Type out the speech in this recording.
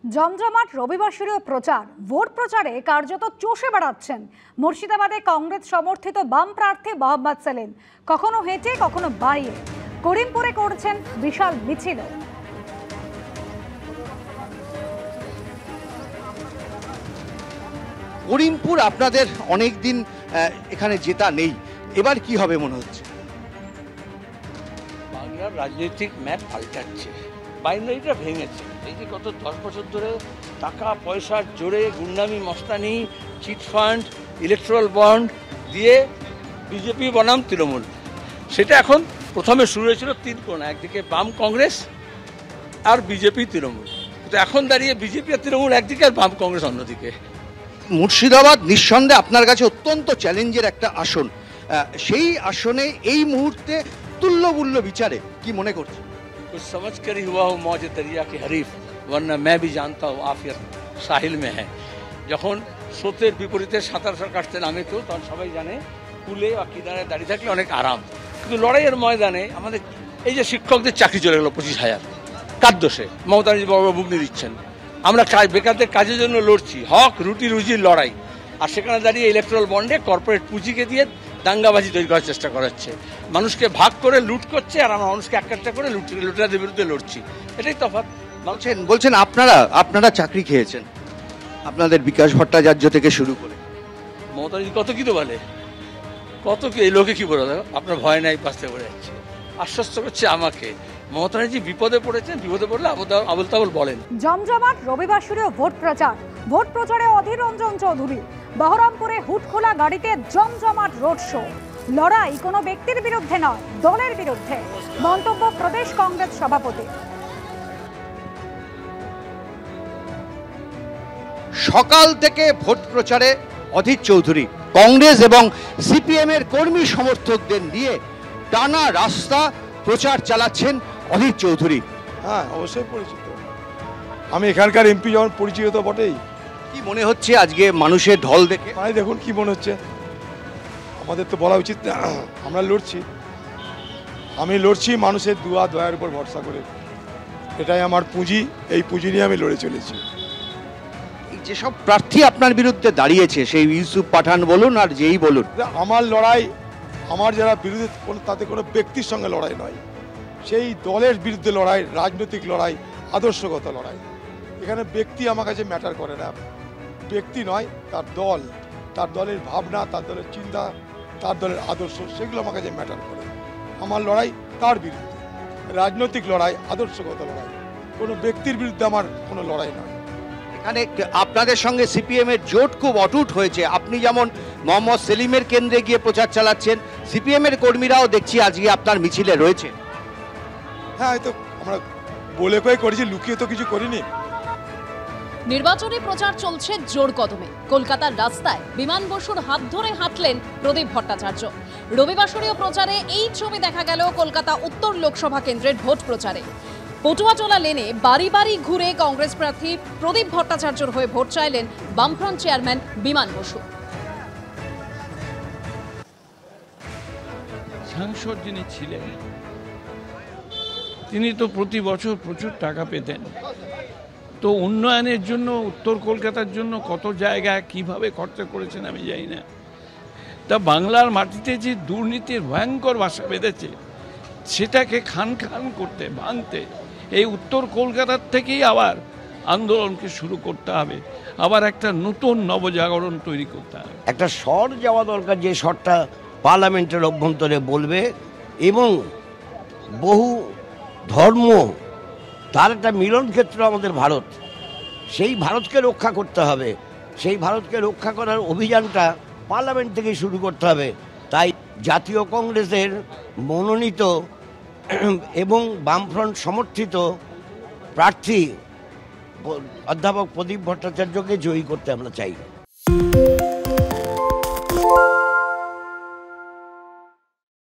জমজমাট রবিবাসরীয় প্রচার, ভোট প্রচারে কার্যত চষে বেড়াচ্ছেন মুর্শিদাবাদে কংগ্রেস সমর্থিত বাম প্রার্থী মোহাম্মদ সেলিম। কখনো হেঁটে কখনো বাড়িয়ে করিমপুরে করছেন বিশাল মিছিল। করিমপুর আপনাদের অনেক দিন এখানে জেতা নেই, এবার কি হবে মনে হচ্ছে? বাংলার রাজনৈতিক ম্যাপ পাল্টাচ্ছে, বাইনারিটা ভেঙেছে। এই যে গত 10 বছর ধরে টাকা পয়সার জোরে গুন্ডামি মস্তানি, চিটফান্ড, ইলেকট্রাল বন্ড দিয়ে বিজেপি বনাম তৃণমূল, সেটা এখন প্রথমে শুরু হয়েছিল তিন কোণা, একদিকে বাম কংগ্রেস আর বিজেপি তৃণমূল, কিন্তু এখন দাঁড়িয়ে বিজেপি আর তৃণমূল একদিকে আর বাম কংগ্রেস অন্যদিকে। মুর্শিদাবাদ নিঃসন্দেহে আপনার কাছে অত্যন্ত চ্যালেঞ্জের একটা আসন, সেই আসনে এই মুহূর্তে তুল্যমূল্য বিচারে কি মনে করছে? कुछ समझ कर ही हुआ हूँ मौज दरिया के हरीफ, वरना मैं भी जानता हूँ आफियत साहिल में है। যখন স্রোতের বিপরীতে সাঁতার কাটতে নামে তো তখন সবাই জানে কুলে বা কিনারে দাঁড়িয়ে থাকলে অনেক আরাম, কিন্তু লড়াইয়ের ময়দানে আমাদের এই যে শিক্ষকদের চাকরি চলে গেল 25,000, কার দোষে? মমতা ব্যানার্জি বড় বুগনি দিচ্ছেন। আমরা বেকারদের কাজের জন্য লড়ছি, হক রুটি রুজির লড়াই, আর সেখানে দাঁড়িয়ে ইলেকট্রাল বন্ডে কর্পোরেট পুঁজিকে দিয়ে দাঙ্গাবাজি তৈরি করার চেষ্টা করাচ্ছে, মানুষকে ভাগ করে লুট করছে, আর আমরা মানুষকে একটা করে লুটেরাদের বিরুদ্ধে লড়ছি। এটাই তফাৎ। বলছেন আপনারা চাকরি খেয়েছেন, আপনাদের বিকাশ ভট্টাচার্য থেকে শুরু করে মমতা ব্যানার্জি কত কি তো বলে, কত কি এই লোকে কি বলে, দেখো আপনার ভয় নাই বাঁচতে পড়ে যাচ্ছে, আশ্বস্ত করছে আমাকে। মমতা ব্যানার্জি বিপদে পড়েছেন, বিপদে পড়লে আবুল তাবুল বলেন। জমজমাট রবিবাসরীয় ভোট প্রচারে অধীর রঞ্জন চৌধুরী। বহরমপুরে হুটখোলা গাড়িতে জমজমাট রোড শো। লড়াই কোনো ব্যক্তির বিরুদ্ধে নয়, দলের বিরুদ্ধে, মন্তব্য প্রদেশ কংগ্রেস সভাপতি। সকাল থেকে ভোট প্রচারে অধীর চৌধুরী কংগ্রেস এবং সিপিএম এর কর্মী সমর্থকদের নিয়ে টানা রাস্তা প্রচার চালাচ্ছেন অধীর চৌধুরী। হ্যাঁ, অবশ্যই পরিচিত, আমি এখানকার এমপি যখন পরিচিত তো বটেই। কি মনে হচ্ছে আজকে মানুষের ঢল দেখে? দেখুন কি মনে হচ্ছে, আমাদের তো বলা উচিত না, আমরা লড়ছি, আমি লড়ছি মানুষের দয়ার উপর ভরসা করে, এটাই আমার পুঁজি, এই পুঁজি নিয়ে আমি লড়ে চলেছি। যেসব প্রার্থী আপনার বিরুদ্ধে দাঁড়িয়েছে, সেই ইউসুফ পাঠান বলুন আর যেই বলুন, আমার লড়াই, আমার যারা বিরুদ্ধে তাতে কোনো ব্যক্তির সঙ্গে লড়াই নয়, সেই দলের বিরুদ্ধে লড়াই, রাজনৈতিক লড়াই, আদর্শগত লড়াই। এখানে ব্যক্তি আমার কাছে ম্যাটার করে না, ব্যক্তি নয়, তার দল, তার দলের ভাবনা, তার দলের চিন্তা, তার দলের আদর্শ, সেগুলো আমার কাছে ম্যাটার করে। আমার লড়াই তার বিরুদ্ধে, রাজনৈতিক লড়াই, আদর্শগত লড়াই, কোনো ব্যক্তির বিরুদ্ধে আমার কোনো লড়াই নয়। এখানে আপনাদের সঙ্গে সিপিএম এর জোট খুব অটুট হয়েছে। আপনি যেমন মোহাম্মদ সেলিমের কেন্দ্রে গিয়ে প্রচার চালাচ্ছেন, সিপিএম এর কর্মীরাও দেখছি আজকে আপনার মিছিলে রয়েছে। হ্যাঁ, হয়তো আমরা বলে কয়ে করেছি, লুকিয়ে তো কিছু করিনি। নির্বাচনী প্রচার চলছে জোর কদমে। কলকাতার রাস্তায় বিমান বসুর হাত ধরে হাঁটলেন প্রদীপ ভট্টাচার্য। রবিবাসরীয় প্রচারে এই ছবি দেখা গেল কলকাতা উত্তর লোকসভা কেন্দ্রের ভোট প্রচারে। পটুয়াটোলা লেনে বাড়ি বাড়ি ঘুরে কংগ্রেস প্রার্থী প্রদীপ ভট্টাচার্যর হয়ে ভোট চাইলেন বামফ্রন্ট চেয়ারম্যান বিমান বসু। সাংসদ যিনি ছিলেন তিনি তো প্রতি বছর প্রচুর টাকা পেতেন, তো উন্নয়নের জন্য উত্তর কলকাতার জন্য কত জায়গায় কিভাবে খরচা করেছেন আমি জানি না। তা বাংলার মাটিতে যে দুর্নীতির ভয়ঙ্কর বাসা বেঁধেছে, সেটাকে খান করতে, ভাঙতে এই উত্তর কলকাতার থেকেই আবার আন্দোলনকে শুরু করতে হবে, আবার একটা নতুন নবজাগরণ তৈরি করতে হবে। একটা স্বর যাওয়া দরকার, যে স্বরটা পার্লামেন্টের অভ্যন্তরে বলবে, এবং বহু ধর্ম, তার একটা মিলন ক্ষেত্র আমাদের ভারত। সেই ভারতকে রক্ষা করতে হবে, সেই ভারতকে রক্ষা করার অভিযানটা পার্লামেন্ট থেকে শুরু করতে হবে। তাই জাতীয় কংগ্রেসের মনোনীত এবং বামফ্রন্ট সমর্থিত প্রার্থী অধ্যাপক প্রদীপ ভট্টাচার্যকে জয়ী করতে আমরা চাই।